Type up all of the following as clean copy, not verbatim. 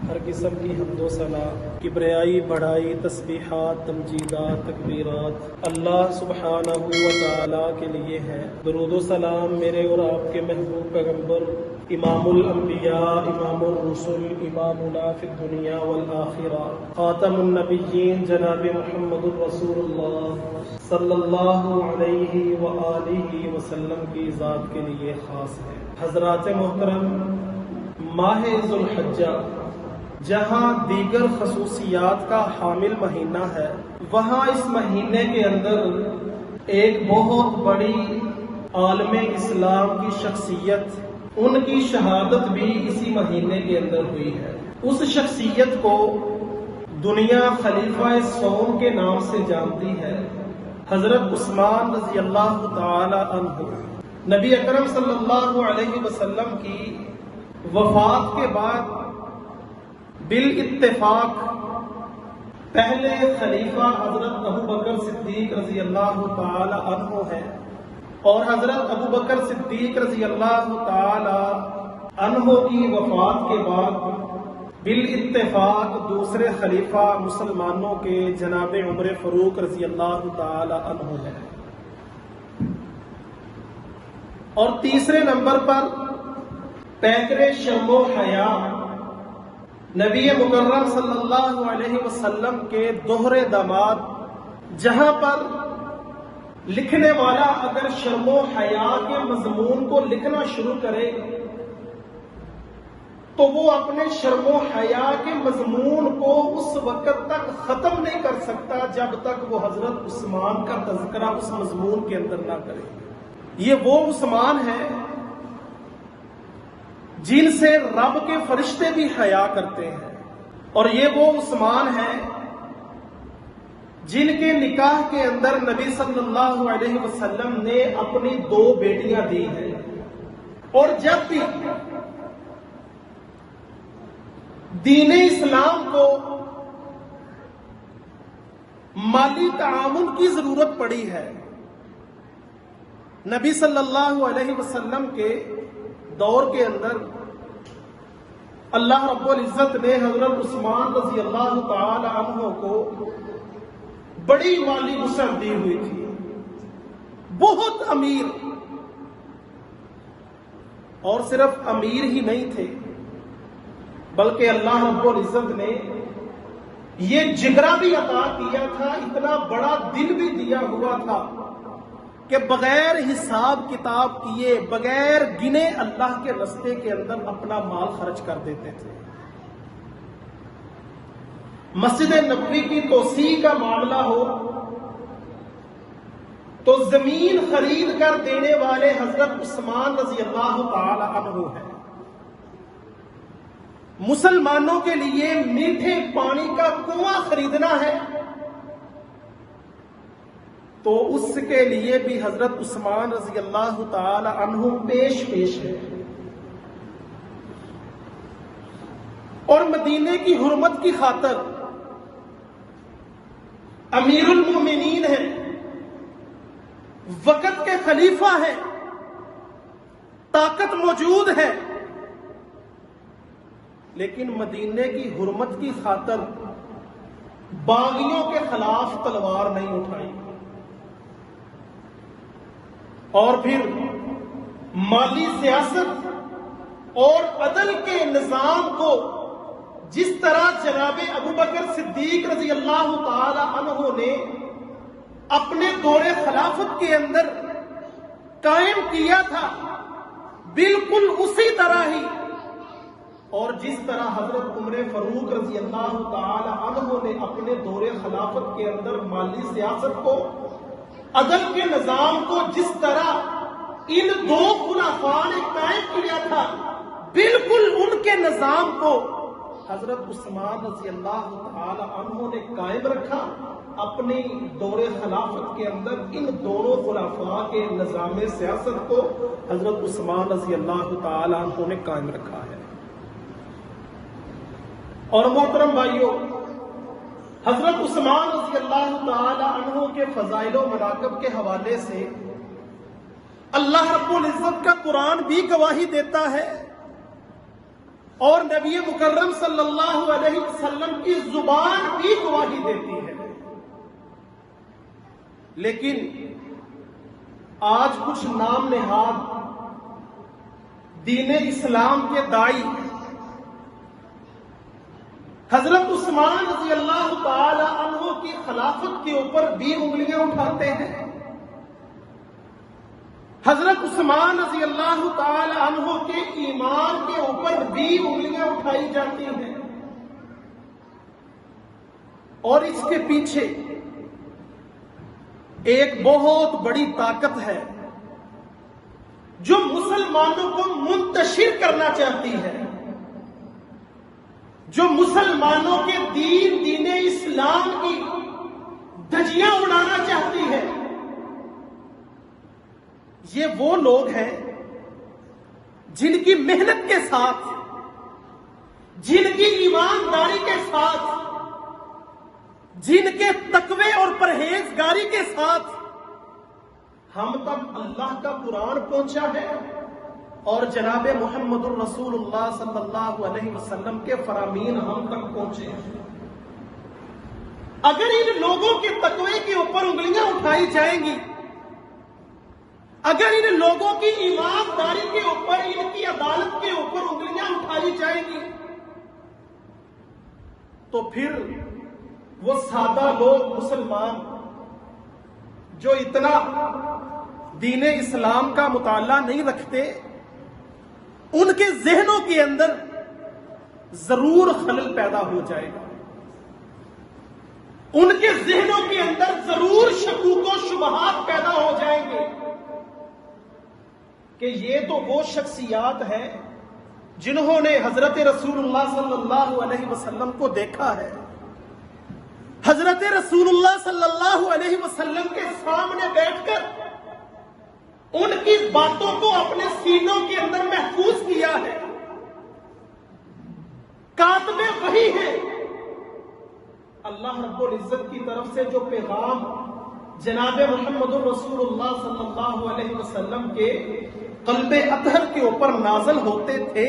ہر قسم کی حمد و ثنا، کبریائی، بڑھائی، تسبیحات، تمجیدات، تکبیرات اللہ سبحانہ و تعالیٰ کے لیے ہے۔ درود و سلام میرے اور آپ کے محبوب پیغمبر امام الانبیاء، امام الرسل، امامنا فی الدنیا والآخرہ، خاتم النبیین جناب محمد الرسول اللہ صلی اللہ علیہ وآلہ وسلم کی ذات کے لیے خاص ہے۔ حضرات محترم، ماہ ذو الحجہ جہاں دیگر خصوصیات کا حامل مہینہ ہے، وہاں اس مہینے کے اندر ایک بہت بڑی عالم اسلام کی شخصیت، ان کی شہادت بھی اسی مہینے کے اندر ہوئی ہے۔ اس شخصیت کو دنیا خلیفہ صوم کے نام سے جانتی ہے، حضرت عثمان رضی اللہ تعالی عنہ۔ نبی اکرم صلی اللہ علیہ وسلم کی وفات کے بعد بالاتفاق پہلے خلیفہ حضرت ابو بکر صدیق رضی اللہ تعالی عنہ ہے، اور حضرت ابو بکر صدیق رضی اللہ تعالی عنہ کی وفات کے بعد بالاتفاق دوسرے خلیفہ مسلمانوں کے جناب عمر فاروق رضی اللہ تعالی عنہ ہے، اور تیسرے نمبر پر پیکر شرم و حیا نبی مکرم صلی اللہ علیہ وسلم کے دوہرے داماد، جہاں پر لکھنے والا اگر شرم و حیا کے مضمون کو لکھنا شروع کرے تو وہ اپنے شرم و حیا کے مضمون کو اس وقت تک ختم نہیں کر سکتا جب تک وہ حضرت عثمان کا تذکرہ اس مضمون کے اندر نہ کرے۔ یہ وہ عثمان ہے جن سے رب کے فرشتے بھی حیا کرتے ہیں، اور یہ وہ عثمان ہیں جن کے نکاح کے اندر نبی صلی اللہ علیہ وسلم نے اپنی 2 بیٹیاں دی ہیں، اور جب بھی دین اسلام کو مالی تعاون کی ضرورت پڑی ہے، نبی صلی اللہ علیہ وسلم کے دور کے اندر اللہ رب العزت نے حضرت عثمان رضی اللہ تعالی عنہ کو بڑی مالی وسعت دی ہوئی تھی، بہت امیر، اور صرف امیر ہی نہیں تھے بلکہ اللہ رب العزت نے یہ جگرہ بھی عطا کیا تھا، اتنا بڑا دل بھی دیا ہوا تھا کہ بغیر حساب کتاب کیے، بغیر گنے اللہ کے راستے کے اندر اپنا مال خرچ کر دیتے تھے۔ مسجد نبوی کی توسیع کا معاملہ ہو تو زمین خرید کر دینے والے حضرت عثمان رضی اللہ تعالی عنہ ہیں۔ مسلمانوں کے لیے میٹھے پانی کا کنواں خریدنا ہے تو اس کے لیے بھی حضرت عثمان رضی اللہ تعالی عنہ پیش ہے، اور مدینے کی حرمت کی خاطر امیر المومنین ہیں، وقت کے خلیفہ ہیں، طاقت موجود ہے، لیکن مدینے کی حرمت کی خاطر باغیوں کے خلاف تلوار نہیں اٹھائی، اور پھر مالی سیاست اور عدل کے نظام کو جس طرح جناب ابو بکر صدیق رضی اللہ تعالی عنہ نے اپنے دور خلافت کے اندر قائم کیا تھا، بالکل اسی طرح ہی، اور جس طرح حضرت عمر فاروق رضی اللہ تعالی عنہ نے اپنے دور خلافت کے اندر مالی سیاست کو، عدل کے نظام کو جس طرح ان 2 خلفاء نے قائم کیا تھا، بالکل ان کے نظام کو حضرت عثمان رضی اللہ تعالی عنہ نے قائم رکھا۔ اپنی دور خلافت کے اندر ان دونوں خلفاء کے نظام سیاست کو حضرت عثمان رضی اللہ تعالی عنہ نے قائم رکھا ہے۔ اور محترم بھائیوں، حضرت عثمان رضی اللہ تعالی عنہ کے فضائل و مناقب کے حوالے سے اللہ رب العزت کا قرآن بھی گواہی دیتا ہے اور نبی مکرم صلی اللہ علیہ وسلم کی زبان بھی گواہی دیتی ہے. لیکن آج کچھ نام نہاد دین اسلام کے داعی حضرت عثمان رضی اللہ تعالی عنہ کی خلافت کے اوپر بھی انگلیاں اٹھاتے ہیں. حضرت عثمان رضی اللہ تعالی عنہ کے ایمان کے اوپر بھی انگلیاں اٹھائی جاتی ہیں. اور اس کے پیچھے ایک بہت بڑی طاقت ہے جو مسلمانوں کو منتشر کرنا چاہتی ہے، جو مسلمانوں کے دین اسلام کی دھجیاں اڑانا چاہتی ہے. یہ وہ لوگ ہیں جن کی محنت کے ساتھ، جن کی ایمانداری کے ساتھ، جن کے تقوی اور پرہیزگاری کے ساتھ ہم تک اللہ کا قرآن پہنچا ہے اور جناب محمد الرسول اللہ صلی اللہ علیہ وسلم کے فرامین ہم تک پہنچے ہیں. اگر ان لوگوں کے تقوی کے اوپر انگلیاں اٹھائی جائیں گی، اگر ان لوگوں کی ایمانداری کے اوپر، ان کی عدالت کے اوپر انگلیاں اٹھائی جائیں گی، تو پھر وہ سادہ لوگ مسلمان جو اتنا دین اسلام کا مطالعہ نہیں رکھتے، ان کے ذہنوں کے اندر ضرور خلل پیدا ہو جائے گا. ان کے ذہنوں کے اندر ضرور شکوک و شبہات پیدا ہو جائیں گے کہ یہ تو وہ شخصیات ہیں جنہوں نے حضرت رسول اللہ صلی اللہ علیہ وسلم کو دیکھا ہے، حضرت رسول اللہ صلی اللہ علیہ وسلم کے سامنے بیٹھ کر ان کی باتوں کو اپنے سینوں کے اندر محفوظ کیا ہے. کاتب وحی ہے. اللہ رب العزت کی طرف سے جو پیغام جناب محمد الرسول اللہ صلی اللہ علیہ وسلم کے قلب اطہر کے اوپر نازل ہوتے تھے،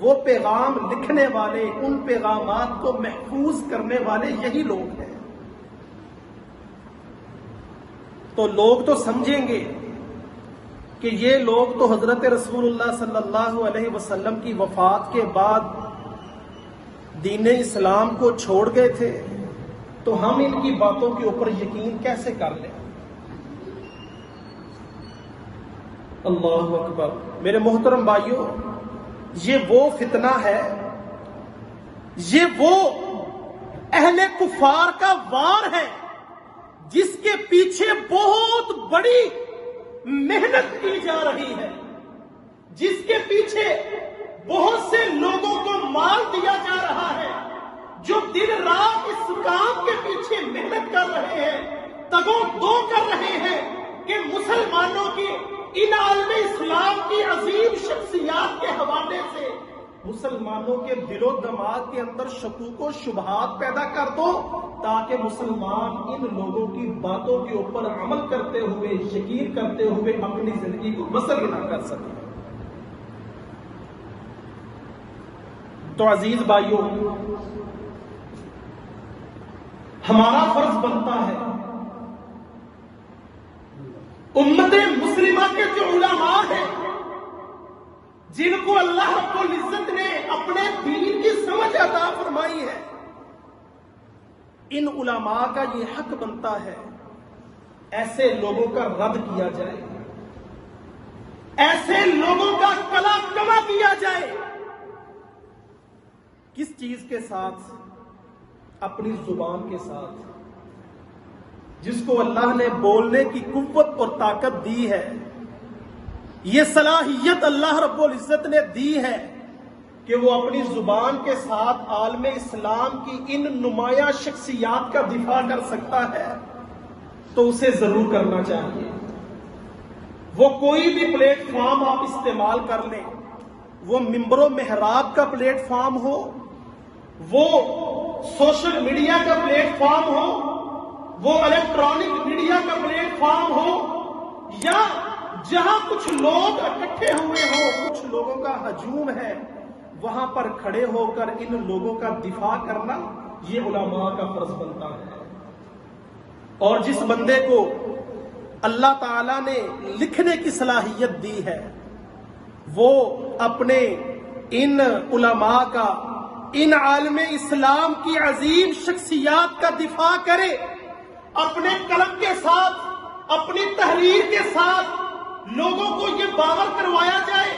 وہ پیغام لکھنے والے، ان پیغامات کو محفوظ کرنے والے یہی لوگ ہیں. تو لوگ تو سمجھیں گے کہ یہ لوگ تو حضرت رسول اللہ صلی اللہ علیہ وسلم کی وفات کے بعد دین اسلام کو چھوڑ گئے تھے، تو ہم ان کی باتوں کے اوپر یقین کیسے کر لیں. اللہ اکبر. میرے محترم بھائیوں، یہ وہ فتنہ ہے، یہ وہ اہل کفار کا وار ہے جس کے پیچھے بہت بڑی محنت کی جا رہی ہے، جس کے پیچھے بہت سے لوگوں کو مال دیا جا رہا ہے، جو دن رات اس کام کے پیچھے محنت کر رہے ہیں، تگو دو کر رہے ہیں کہ مسلمانوں کی ان عالم اسلام کی عظیم شخصیات کے حوالے سے مسلمانوں کے دل و دماغ کے اندر شکوک و شبہات پیدا کر دو، تاکہ مسلمان ان لوگوں کی باتوں کے اوپر عمل کرتے ہوئے، یقین کرتے ہوئے اپنی زندگی کو بسر نہ کر سکیں. تو عزیز بھائیوں، ہمارا فرض بنتا ہے امت مسلمہ کے جو علماء ہیں، جن کو اللہ رب العزت نے اپنے دین کی سمجھ عطا فرمائی ہے، ان علماء کا یہ حق بنتا ہے ایسے لوگوں کا رد کیا جائے، ایسے لوگوں کا کلا کما کیا جائے. کس چیز کے ساتھ؟ اپنی زبان کے ساتھ. جس کو اللہ نے بولنے کی قوت اور طاقت دی ہے، یہ صلاحیت اللہ رب العزت نے دی ہے کہ وہ اپنی زبان کے ساتھ عالم اسلام کی ان نمایاں شخصیات کا دفاع کر سکتا ہے، تو اسے ضرور کرنا چاہیے. وہ کوئی بھی پلیٹ فارم آپ استعمال کر لیں، وہ ممبر و محراب کا پلیٹ فارم ہو، وہ سوشل میڈیا کا پلیٹ فارم ہو، وہ الیکٹرانک میڈیا کا پلیٹ فارم ہو، یا جہاں کچھ لوگ اکٹھے ہوئے ہوں، کچھ لوگوں کا ہجوم ہے، وہاں پر کھڑے ہو کر ان لوگوں کا دفاع کرنا یہ علماء کا فرض بنتا ہے۔ اور جس بندے کو اللہ تعالیٰ نے لکھنے کی صلاحیت دی ہے وہ اپنے ان علماء کا، ان عالم اسلام کی عظیم شخصیات کا دفاع کرے، اپنے قلم کے ساتھ، اپنی تحریر کے ساتھ لوگوں کو یہ باور کروایا جائے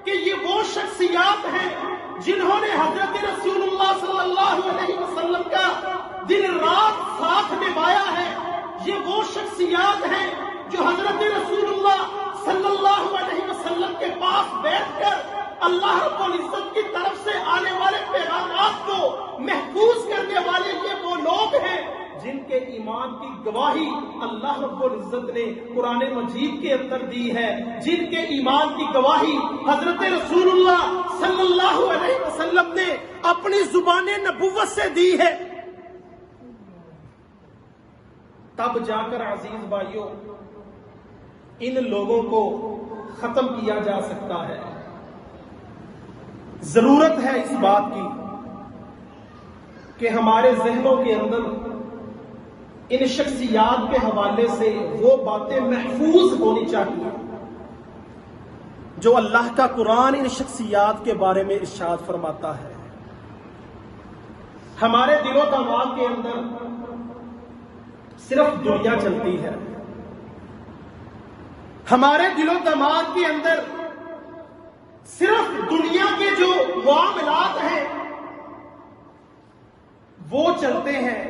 کہ یہ وہ شخصیات ہیں جنہوں نے حضرت رسول اللہ صلی اللہ علیہ وسلم کا دن رات ساتھ نبھایا ہے، یہ وہ شخصیات ہیں جو حضرت رسول اللہ صلی اللہ علیہ وسلم کے پاس بیٹھ کر اللہ رب العزت کی طرف سے آنے والے پیغامات کو محفوظ کرنے والے یہ وہ لوگ ہیں جن کے ایمان کی گواہی اللہ رب العزت نے قرآن مجید کے اندر دی ہے، جن کے ایمان کی گواہی حضرت رسول اللہ صلی اللہ علیہ وسلم نے اپنی زبان نبوت سے دی ہے۔ تب جا کر عزیز بھائیوں ان لوگوں کو ختم کیا جا سکتا ہے۔ ضرورت ہے اس بات کی کہ ہمارے ذہنوں کے اندر ان شخصیات کے حوالے سے وہ باتیں محفوظ ہونی چاہیے جو اللہ کا قرآن ان شخصیات کے بارے میں ارشاد فرماتا ہے۔ ہمارے دل و دماغ کے اندر صرف دنیا چلتی ہے، ہمارے دل و دماغ کے اندر صرف دنیا کے جو معاملات ہیں وہ چلتے ہیں،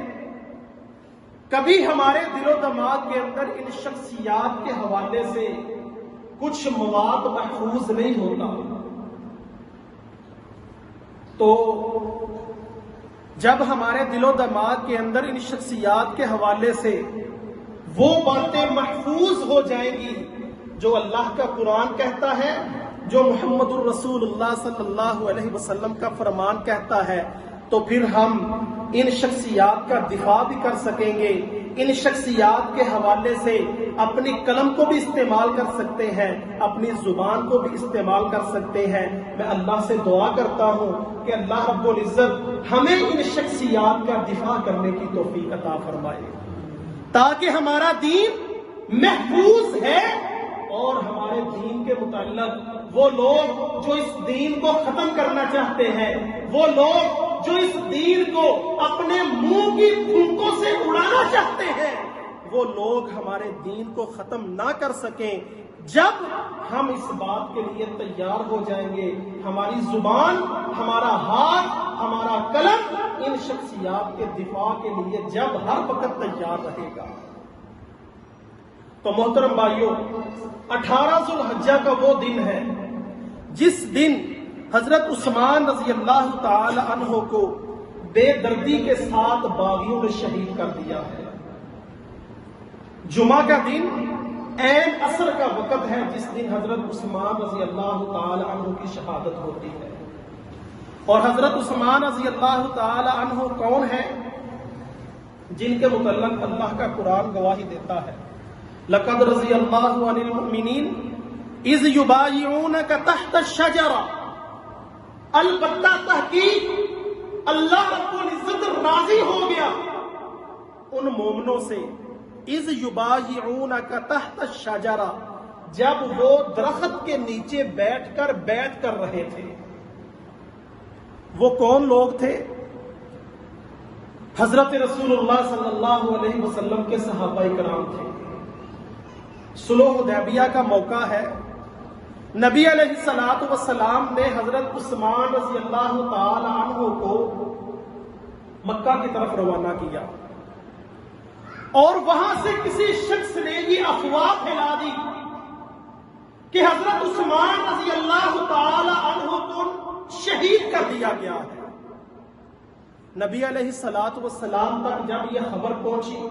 کبھی ہمارے دل و دماغ کے اندر ان شخصیات کے حوالے سے کچھ مواد محفوظ نہیں ہوتا۔ تو جب ہمارے دل و دماغ کے اندر ان شخصیات کے حوالے سے وہ باتیں محفوظ ہو جائیں گی جو اللہ کا قرآن کہتا ہے، جو محمد الرسول اللہ صلی اللہ علیہ وسلم کا فرمان کہتا ہے، تو پھر ہم ان شخصیات کا دفاع بھی کر سکیں گے، ان شخصیات کے حوالے سے اپنی قلم کو بھی استعمال کر سکتے ہیں، اپنی زبان کو بھی استعمال کر سکتے ہیں۔ میں اللہ سے دعا کرتا ہوں کہ اللہ رب العزت ہمیں ان شخصیات کا دفاع کرنے کی توفیق عطا فرمائے تاکہ ہمارا دین محفوظ ہے، اور ہمارے دین کے متعلق وہ لوگ جو اس دین کو ختم کرنا چاہتے ہیں، وہ لوگ جو اس دین کو اپنے منہ کی پھونکوں سے اڑانا چاہتے ہیں، وہ لوگ ہمارے دین کو ختم نہ کر سکیں۔ جب ہم اس بات کے لیے تیار ہو جائیں گے، ہماری زبان، ہمارا ہاتھ، ہمارا قلم ان شخصیات کے دفاع کے لیے جب ہر وقت تیار رہے گا۔ تو محترم بھائیوں، 18 ذو الحجہ کا وہ دن ہے جس دن حضرت عثمان رضی اللہ تعالی عنہ کو بے دردی کے ساتھ باغیوں نے شہید کر دیا ہے۔ جمعہ کا دن عین عصر کا وقت ہے جس دن حضرت عثمان رضی اللہ تعالی عنہ کی شہادت ہوتی ہے۔ اور حضرت عثمان رضی اللہ تعالی عنہ کون ہیں؟ جن کے متعلق اللہ کا قرآن گواہی دیتا ہے، لقد رضی اللہ عن المؤمنین اذ یبایعونک تحت الشجرہ، البتہ تحقیق اللہ رب العزت راضی ہو گیا ان مومنوں سے، اذ یبایعونک تحت الشجرہ، جب وہ درخت کے نیچے بیٹھ کر رہے تھے۔ وہ کون لوگ تھے؟ حضرت رسول اللہ صلی اللہ علیہ وسلم کے صحابہ کرام تھے۔ صلح حدیبیہ کا موقع ہے، نبی علیہ الصلوۃ والسلام نے حضرت عثمان رضی اللہ تعالی عنہ کو مکہ کی طرف روانہ کیا، اور وہاں سے کسی شخص نے یہ افواہ پھیلا دی کہ حضرت عثمان رضی اللہ تعالی عنہ کو شہید کر دیا گیا ہے۔ نبی علیہ الصلوۃ والسلام تک جب یہ خبر پہنچی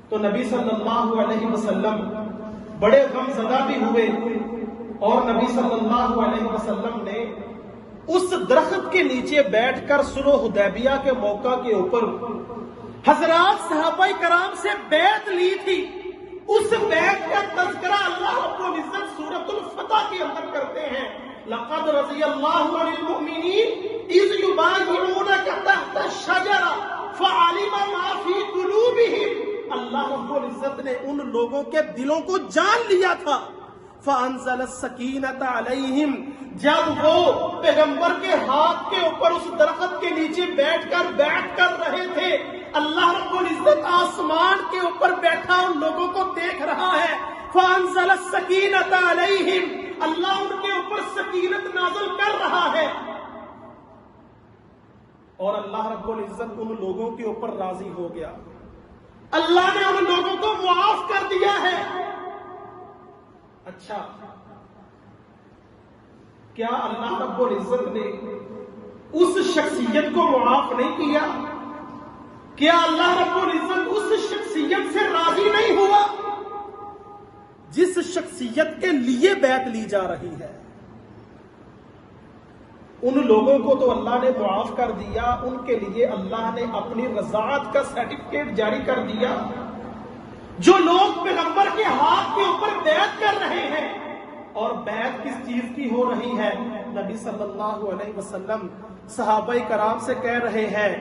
تو نبی صلی اللہ علیہ وسلم بڑے غم زدہ بھی ہوئے، اور نبی صلی اللہ علیہ وسلم نے اس درخت کے نیچے بیٹھ کر صلح حدیبیہ کے موقع کے اوپر حضرات صحابہ کرام سے بیعت لی تھی۔ اس بیعت کا تذکرہ اللہ رب العزت سورۃ الفتح کے اندر کرتے ہیں، لقد رضی اللہ عن المؤمنین اذ یبایعونک تحت الشجرہ فعلم ما فی قلوبہم، اللہ رب العزت نے ان لوگوں کے دلوں کو جان لیا تھا. فانزل السکینۃ علیہم، جب وہ پیغمبر کے ہاتھ کے اوپر اس درخت کے نیچے بیٹھ کر رہے تھے، اللہ رب العزت آسمان کے اوپر بیٹھا ان لوگوں کو دیکھ رہا ہے. فانزل السکینۃ علیہم، اللہ ان کے اوپر سکینت نازل کر رہا ہے، اور اللہ رب العزت ان لوگوں کے اوپر راضی ہو گیا. اللہ نے ان لوگوں کو معاف کر دیا ہے. اچھا، کیا اللہ رب العزت نے اس شخصیت کو معاف نہیں کیا؟ کیا اللہ رب العزت اس شخصیت سے راضی نہیں ہوا جس شخصیت کے لیے بیعت لی جا رہی ہے؟ ان لوگوں کو تو اللہ نے معاف کر دیا، ان کے لیے اللہ نے اپنی رضاعت کا سرٹیفکیٹ جاری کر دیا. جو لوگ پیغمبر کے ہاتھ کے اوپر بیعت کر رہے ہیں، اور بیعت کس چیز کی ہو رہی ہے؟ نبی صلی اللہ علیہ وسلم صحابہ کرام سے کہہ رہے ہیں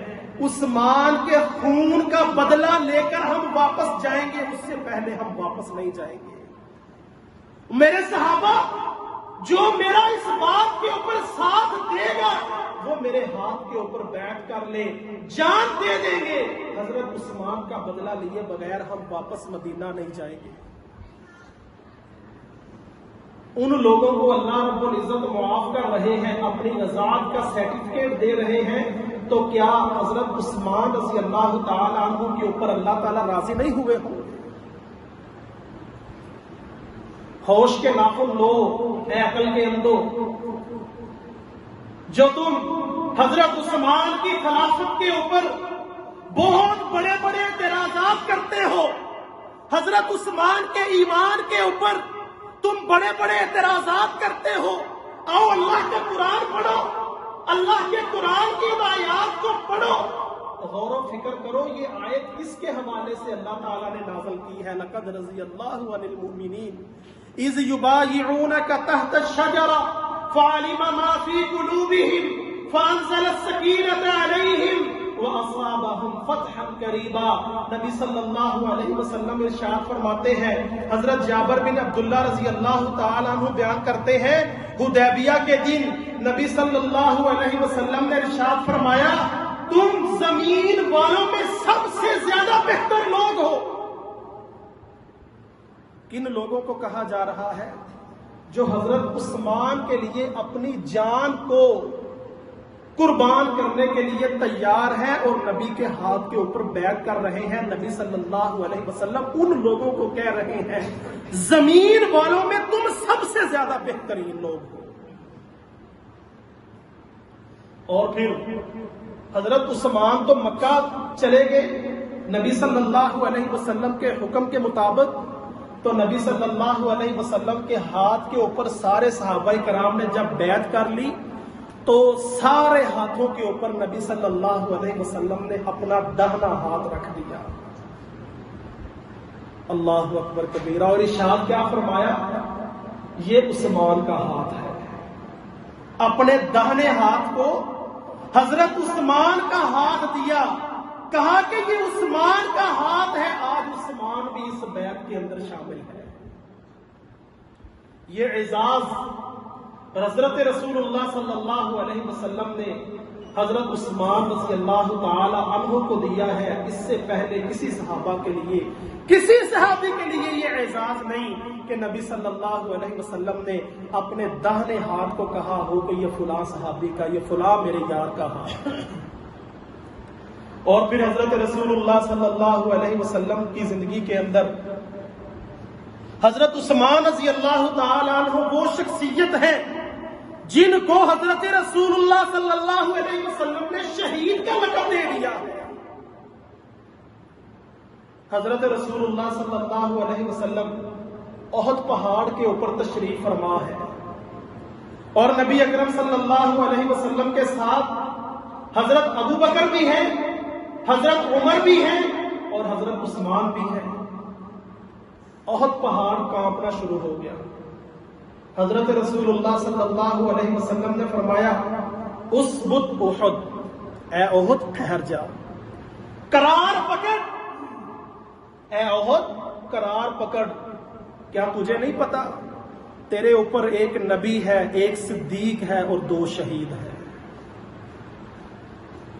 عثمان کے خون کا بدلہ لے کر ہم واپس جائیں گے، اس سے پہلے ہم واپس نہیں جائیں گے. میرے صحابہ، جو میرا اس بات کے اوپر ساتھ دے گا وہ میرے ہاتھ کے اوپر بیٹھ کر لے، جان دے دیں گے، حضرت عثمان کا بدلہ لیے بغیر ہم واپس مدینہ نہیں جائیں گے. ان لوگوں کو اللہ رب العزت معاف کر رہے ہیں، اپنی رضاعت کا سرٹیفکیٹ دے رہے ہیں، تو کیا حضرت عثمان رضی اللہ تعالی عنہ کے اوپر اللہ تعالی راضی نہیں ہوئے ہوں؟ ہوش کے ناخن لو اے عقل کے اندھو، جو تم حضرت عثمان کی خلافت کے اوپر بہت بڑے بڑے اعتراضات کرتے ہو، حضرت عثمان کے ایمان کے اوپر تم بڑے بڑے اعتراضات کرتے ہو، آؤ اللہ کا قرآن پڑھو، اللہ کے قرآن کی آیات کو پڑھو، غور و فکر کرو یہ آیت کس کے حوالے سے اللہ تعالیٰ نے نازل کی ہے. لقد رضی اللہ عن المؤمنین اذ یبایعونک تحت الشجرہ فعلم ما فی قلوبہم فانزل السکینۃ علیہم وَأَصَابَهُمْ فَتْحًا قَرِيبًا. نبی صلی اللہ علیہ وسلم ارشاد فرماتے ہیں، حضرت جابر بن عبداللہ رضی اللہ تعالیٰ عنہ بیان کرتے ہیں، حدیبیہ کے دن نبی صلی اللہ علیہ وسلم نے ارشاد فرمایا تم زمین والوں میں سب سے زیادہ بہتر لوگ ہو. کن لوگوں کو کہا جا رہا ہے؟ جو حضرت عثمان کے لیے اپنی جان کو قربان کرنے کے لیے تیار ہے اور نبی کے ہاتھ کے اوپر بیعت کر رہے ہیں. نبی صلی اللہ علیہ وسلم ان لوگوں کو کہہ رہے ہیں زمین والوں میں تم سب سے زیادہ بہترین لوگ ہو. اور پھر حضرت عثمان تو مکہ چلے گئے نبی صلی اللہ علیہ وسلم کے حکم کے مطابق. تو نبی صلی اللہ علیہ وسلم کے ہاتھ کے اوپر سارے صحابہ کرام نے جب بیعت کر لی تو سارے ہاتھوں کے اوپر نبی صلی اللہ علیہ وسلم نے اپنا داہنا ہاتھ رکھ دیا. اللہ اکبر کبیرہ. اور ارشاد کیا فرمایا؟ یہ عثمان کا ہاتھ ہے. اپنے داہنے ہاتھ کو حضرت عثمان کا ہاتھ دیا، کہا کہ یہ عثمان کا ہاتھ ہے. آج عثمان بھی اس بیعت کے اندر شامل ہے. یہ اعزاز حضرت رسول اللہ صلی اللہ علیہ وسلم نے حضرت عثمان رضی اللہ تعالی عنہ کو دیا ہے. اس سے پہلے کسی صحابہ کے لیے، کسی صحابی کے لیے یہ اعزاز نہیں کہ نبی صلی اللہ علیہ وسلم نے اپنے داہنے ہاتھ کو کہا ہو کہ یہ فلاں صحابی کا، یہ فلاں میرے یار کا ہاتھ. اور پھر حضرت رسول اللہ صلی اللہ علیہ وسلم کی زندگی کے اندر حضرت عثمان رضی اللہ تعالی عنہ وہ شخصیت ہے جن کو حضرت رسول اللہ صلی اللہ علیہ وسلم نے شہید کا لقب دے دیا. حضرت رسول اللہ صلی اللہ علیہ وسلم احد پہاڑ کے اوپر تشریف فرما ہے اور نبی اکرم صلی اللہ علیہ وسلم کے ساتھ حضرت ابو بکر بھی ہیں، حضرت عمر بھی ہیں اور حضرت عثمان بھی ہیں. احد پہاڑ کانپنا شروع ہو گیا. حضرت رسول اللہ صلی اللہ علیہ وسلم نے فرمایا اسبت احد، اے احد ٹھہر جا، قرار پکڑ، اے احد قرار پکڑ، کیا تجھے نہیں پتا تیرے اوپر ایک نبی ہے، ایک صدیق ہے اور 2 شہید ہیں۔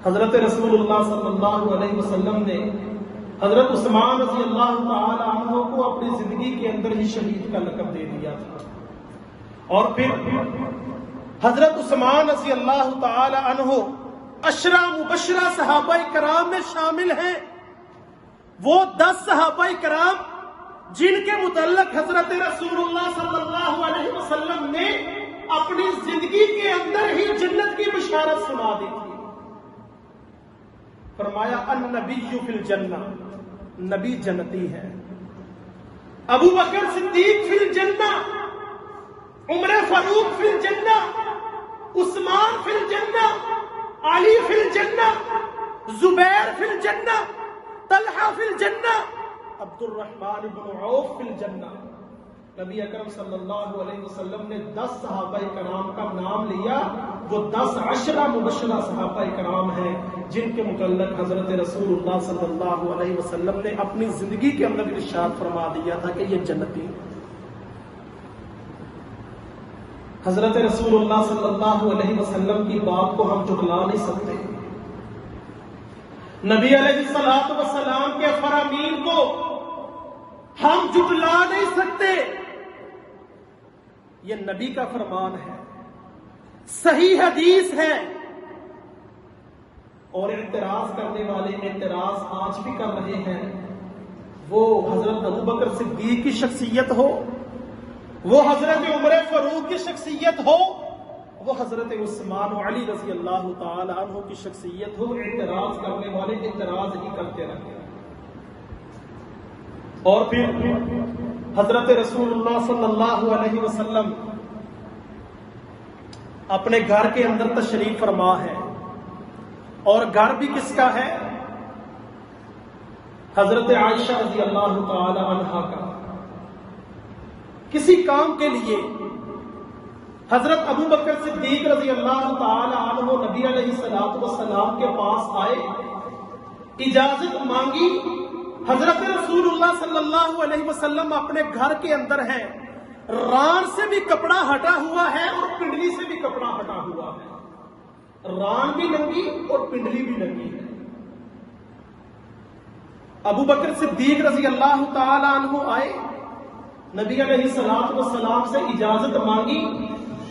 حضرت رسول اللہ صلی اللہ علیہ وسلم نے حضرت عثمان رضی اللہ تعالی عنہ کو اپنی زندگی کے اندر ہی شہید کا لقب دے دیا تھا، اور پھر حضرت عثمان رضی اللہ تعالی عنہ 10 مبشرہ صحابہ کرام میں شامل ہیں، وہ 10 صحابہ کرام جن کے متعلق حضرت رسول اللہ صلی اللہ علیہ وسلم نے اپنی زندگی کے اندر ہی جنت کی بشارت سنا دی تھی۔ فرمایا النبی فی الجنہ، نبی جنتی ہے، ابو بکر صدیق فی الجنہ، عمر فاروق فی الجنہ، عثمان فی الجنہ، علی فی الجنہ، زبیر فی الجنہ، طلحہ فی الجنہ، عبد الرحمن بن عوف فی الجنہ۔ نبی اکرم صلی اللہ علیہ وسلم نے 10 صحابہ کرام کا نام لیا، وہ 10 مبشرہ صحابہ کرام ہیں جن کے متعلق حضرت رسول اللہ صلی اللہ علیہ وسلم نے اپنی زندگی کے اندر ارشاد فرما دیا تھا کہ یہ جنتی۔ حضرت رسول اللہ صلی اللہ علیہ وسلم کی بات کو ہم جھٹلا نہیں سکتے، نبی علیہ الصلوۃ والسلام کے فرامین کو ہم جھٹلا نہیں سکتے، یہ نبی کا فرمان ہے، صحیح حدیث ہے، اور اعتراض کرنے والے اعتراض آج بھی کر رہے ہیں، وہ حضرت ابو بکر صدیق کی شخصیت ہو، وہ حضرت عمر فاروق کی شخصیت ہو، وہ حضرت عثمان و علی رضی اللہ تعالی عنہ کی شخصیت ہو، اعتراض کرنے والے اعتراض ہی کرتے رہے۔ اور پھر حضرت رسول اللہ صلی اللہ علیہ وسلم اپنے گھر کے اندر تشریف فرما ہے، اور گھر بھی کس کا ہے؟ حضرت عائشہ رضی اللہ تعالی عنہا کا۔ کسی کام کے لیے حضرت ابو بکر صدیق رضی اللہ تعالی عنہ نبی علیہ الصلوۃ والسلام کے پاس آئے، اجازت مانگی، حضرت رسول اللہ صلی اللہ علیہ وسلم اپنے گھر کے اندر ہیں، ران سے بھی کپڑا ہٹا ہوا ہے اور پنڈلی سے بھی کپڑا ہٹا ہوا ہے، ران بھی ننگی اور پنڈلی بھی ننگی ہے۔ ابو بکر صدیق رضی اللہ تعالی عنہ آئے، نبی علیہ الصلوۃ والسلام سے اجازت مانگی،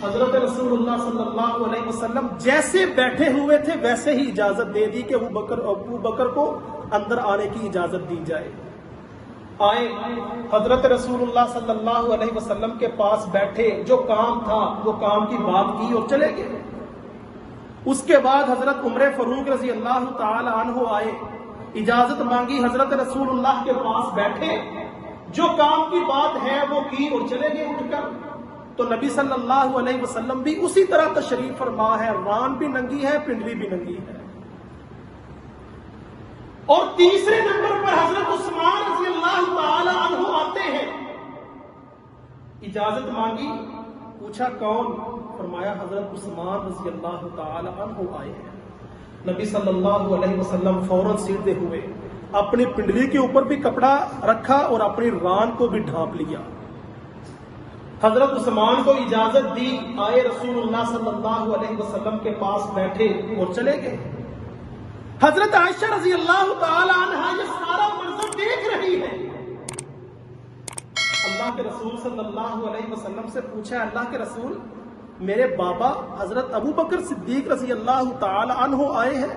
حضرت رسول اللہ صلی اللہ علیہ وسلم جیسے بیٹھے ہوئے تھے ویسے ہی اجازت دے دی کہ ابو بکر کو اندر آنے کی اجازت دی جائے۔ آئے، حضرت رسول اللہ صلی اللہ علیہ وسلم کے پاس بیٹھے، جو کام تھا وہ کام کی بات کی اور چلے گئے۔ اس کے بعد حضرت عمر فاروق رضی اللہ تعالی عنہ آئے، اجازت مانگی، حضرت رسول اللہ کے پاس بیٹھے، جو کام کی بات ہے وہ کی اور چلے گئے اٹھ کر۔ تو نبی صلی اللہ علیہ وسلم بھی اسی طرح تشریف فرما ہے، ران بھی ننگی ہے، پنڈلی بھی ننگی ہے۔ اور تیسرے نمبر پر حضرت عثمان رضی اللہ تعالی عنہ آتے ہیں، اجازت مانگی، پوچھا کون؟ فرمایا حضرت عثمان رضی اللہ تعالی عنہ آئے ہیں۔ نبی صلی اللہ علیہ وسلم فوراً سیدھے ہوئے، اپنی پنڈلی کے اوپر بھی کپڑا رکھا اور اپنی ران کو بھی ڈھانپ لیا۔ حضرت عثمان کو اجازت دی، آئے، رسول اللہ صلی اللہ علیہ وسلم کے پاس بیٹھے اور چلے گئے۔ حضرت عائشہ رضی اللہ تعالی عنہا یہ سارا منظر دیکھ رہی ہے۔ اللہ کے رسول صلی اللہ علیہ وسلم سے پوچھا، اللہ کے رسول، میرے بابا حضرت ابو بکر صدیق رضی اللہ تعالی عنہ آئے ہیں،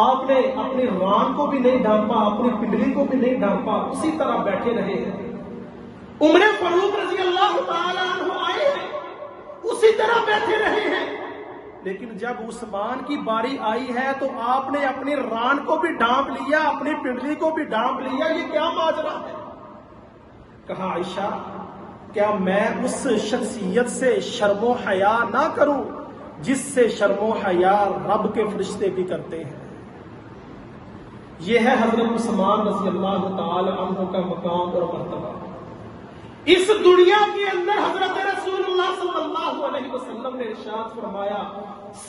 آپ نے اپنی ران کو بھی نہیں ڈھانپا، اپنی پنڈلی کو بھی نہیں ڈھانپا، اسی طرح بیٹھے رہے ہیں۔ عمر فاروق رضی اللہ تعالی عنہ آئے ہیں، اسی طرح بیٹھے رہے ہیں، لیکن جب عثمان کی باری آئی ہے تو آپ نے اپنی ران کو بھی ڈھانپ لیا، اپنی پنڈلی کو بھی ڈھانپ لیا، یہ کیا ماجرا ہے؟ کہا عائشہ، کیا میں اس شخصیت سے شرم و حیا نہ کروں جس سے شرم و حیا رب کے فرشتے بھی کرتے ہیں؟ یہ ہے حضرت عثمان رضی اللہ تعالی عنہ کا مقام اور مرتبہ۔ اس دنیا کے اندر حضرت رسول اللہ صلی اللہ علیہ وسلم نے ارشاد فرمایا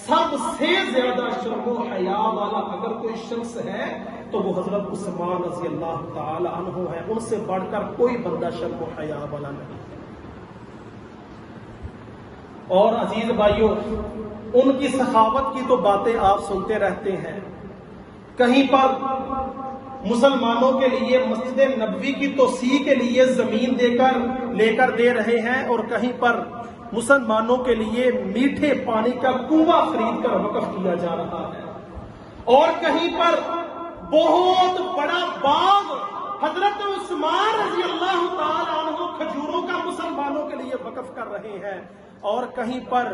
سب سے زیادہ شرم و حیا والا اگر کوئی شخص ہے تو وہ حضرت عثمان رضی اللہ تعالی عنہ ہے، ان سے بڑھ کر کوئی بندہ شرم و حیا والا نہیں۔ اور عزیز بھائیوں، ان کی سخاوت کی تو باتیں آپ سنتے رہتے ہیں، کہیں پر مسلمانوں کے لیے مسجد نبوی کی توسیع کے لیے زمین لے کر دے رہے ہیں، اور کہیں پر مسلمانوں کے لیے میٹھے پانی کا کنواں خرید کر وقف کیا جا رہا ہے، اور کہیں پر بہت بڑا باغ حضرت عثمان رضی اللہ تعالی عنہ کھجوروں کا مسلمانوں کے لیے وقف کر رہے ہیں، اور کہیں پر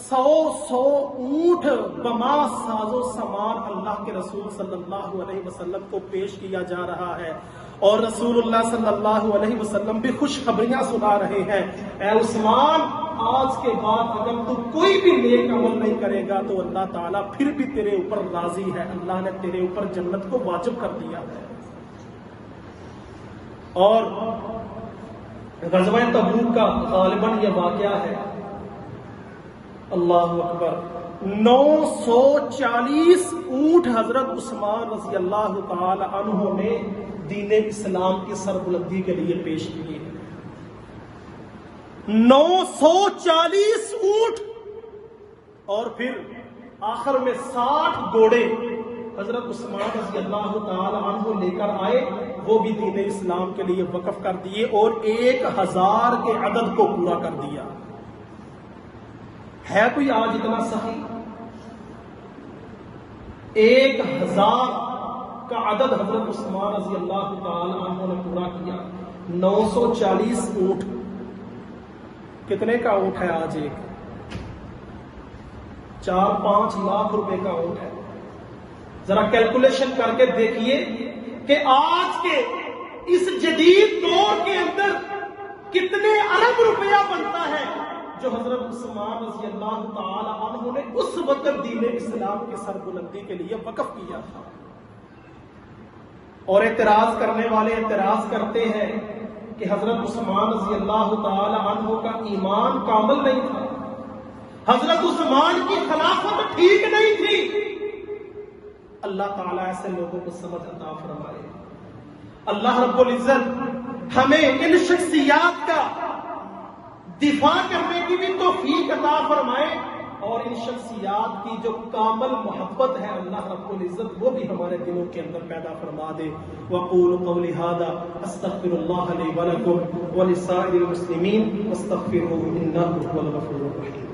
100 اونٹ بما ساز و سامان اللہ کے رسول صلی اللہ علیہ وسلم کو پیش کیا جا رہا ہے، اور رسول اللہ صلی اللہ علیہ وسلم بھی خوشخبریاں سنا رہے ہیں، اے عثمان آج کے بعد اگر تو کوئی بھی نیک عمل نہیں کرے گا تو اللہ تعالیٰ پھر بھی تیرے اوپر راضی ہے، اللہ نے تیرے اوپر جنت کو واجب کر دیا ہے۔ اور غزوہ تبوک کا غالباً یہ واقعہ ہے، اللہ اکبر، 940 اونٹ حضرت عثمان رضی اللہ تعالی عنہ نے دین اسلام کی سربلندی کے لیے پیش کیے، 940 اونٹ، اور پھر آخر میں 60 گھوڑے حضرت عثمان رضی اللہ تعالی عنہ لے کر آئے، وہ بھی دین اسلام کے لیے وقف کر دیے، اور 1000 کے عدد کو پورا کر دیا۔ ہے کوئی آج اتنا سخی؟ 1000 کا عدد حضرت عثمان رضی اللہ تعالی عنہ نے پورا کیا۔ 940 اونٹ، کتنے کا اونٹ ہے آج؟ ایک 4-5 لاکھ روپے کا اونٹ ہے۔ ذرا کیلکولیشن کر کے دیکھیے کہ آج کے اس جدید دور کے اندر کتنے ارب روپیہ بنتا ہے جو حضرت عثمان رضی اللہ تعالی عنہ نے اس وقت دین اسلام کی سربلندی کے لیے وقف کیا تھا۔ اور اعتراض کرنے والے اعتراض کرتے ہیں کہ حضرت عثمان رضی اللہ تعالی عنہ کا ایمان کامل نہیں تھا، حضرت عثمان کی خلافت ٹھیک نہیں تھی۔ اللہ تعالیٰ ایسے لوگوں کو سمجھ عطا فرمائے۔ اللہ رب العزت ہمیں ان شخصیات کا دفاع کرنے کی بھی توفیق عطا فرمائے، اور ان شخصیات کی جو کامل محبت ہے اللہ رب العزت وہ بھی ہمارے دلوں کے اندر پیدا فرما دے۔ وَقُولُوا قَوْلِي هَذَا أَسْتَغْفِرُ اللَّهَ لِي وَلَكُمْ وَلِسَائِرِ الْمُسْلِمِينَ وَاسْتَغْفِرُوهُ إِنَّهُ هُوَ الْغَفُورُ الرَّحِيمُ۔